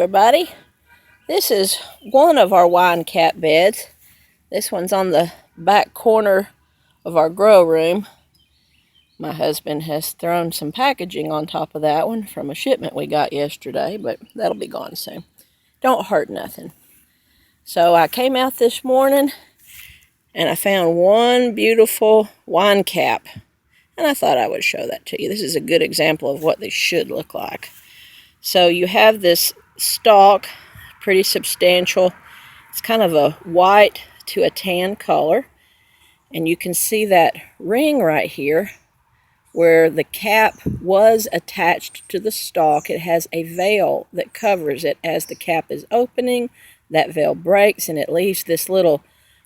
everybody. This is one of our wine cap beds. This one's on the back corner of our grow room. My husband has thrown some packaging on top of that one from a shipment we got yesterday, but that'll be gone soon. Don't hurt nothing. So I came out this morning and I found one beautiful wine cap, and I thought I would show that to you. This is a good example of what they should look like. So you have this stalk, pretty substantial. It's kind of a white to a tan color, and you can see that ring right here where the cap was attached to the stalk. It has a veil that covers it. As the cap is opening, that veil breaks and it leaves this little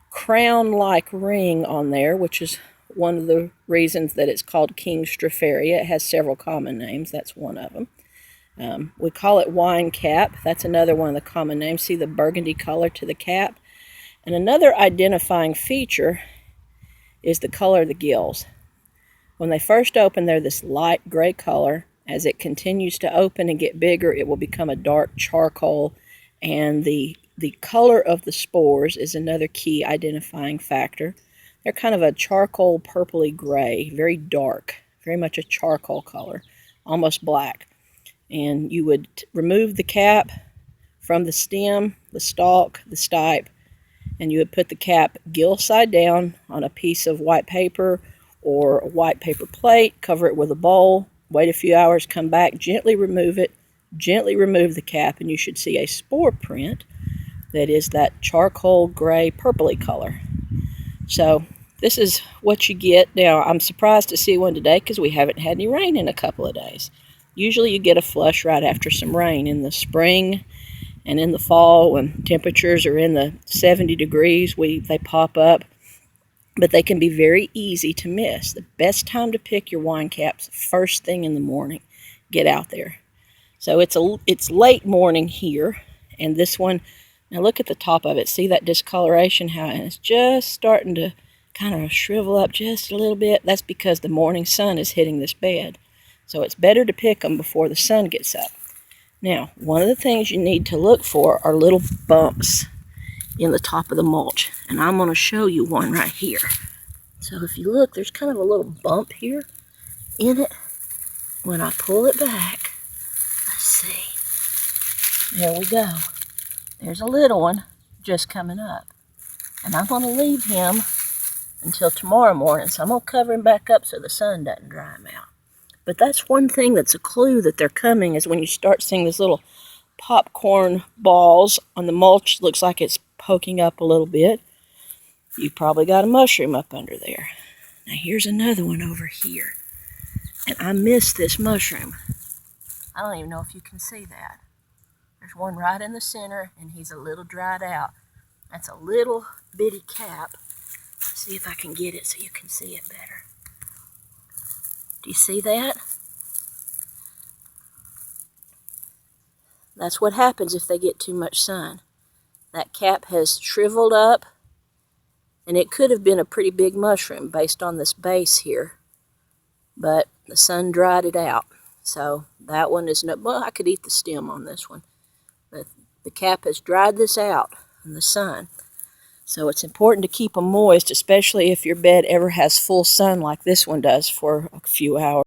crown-like ring on there, which is one of the reasons that it's called King Stopharia. It has several common names. That's one of them. We call it wine cap. That's another one of the common names. See the burgundy color to the cap? And another identifying feature is the color of the gills. When they first open, they're this light gray color. As it continues to open and get bigger, it will become a dark charcoal. And the color of the spores is another key identifying factor. They're kind of a charcoal purpley gray, very dark, very much a charcoal color, almost black. And you would remove the cap from the stem, the stalk, the stipe, and you would put the cap gill side down on a piece of white paper or a white paper plate, cover it with a bowl, wait a few hours, come back, gently remove it, gently remove the cap, and you should see a spore print that is that charcoal gray purpley color. So this is what you get. Now, I'm surprised to see one today because we haven't had any rain in a couple of days. Usually you get a flush right after some rain in the spring and in the fall when temperatures are in the 70 degrees. They pop up, but they can be very easy to miss. The best time to pick your wine caps, first thing in the morning. Get out there. So it's late morning here, and this one, now look at the top of it. See that discoloration, how it's just starting to kind of shrivel up just a little bit? That's because the morning sun is hitting this bed. So it's better to pick them before the sun gets up. Now, one of the things you need to look for are little bumps in the top of the mulch. And I'm going to show you one right here. So if you look, there's kind of a little bump here in it. When I pull it back, let's see. There we go. There's a little one just coming up. And I'm going to leave him until tomorrow morning. So I'm going to cover him back up so the sun doesn't dry him out. But that's one thing that's a clue that they're coming, is when you start seeing these little popcorn balls on the mulch. Looks like it's poking up a little bit. You probably got a mushroom up under there. Now here's another one over here. And I missed this mushroom. I don't even know if you can see that. There's one right in the center, and he's a little dried out. That's a little bitty cap. Let's see if I can get it so you can see it better. Do you see that? That's what happens if they get too much sun. That cap has shriveled up, and it could have been a pretty big mushroom based on this base here, but the sun dried it out. So that one is not, well, I could eat the stem on this one, but the cap has dried this out in the sun. So it's important to keep them moist, especially if your bed ever has full sun like this one does for a few hours.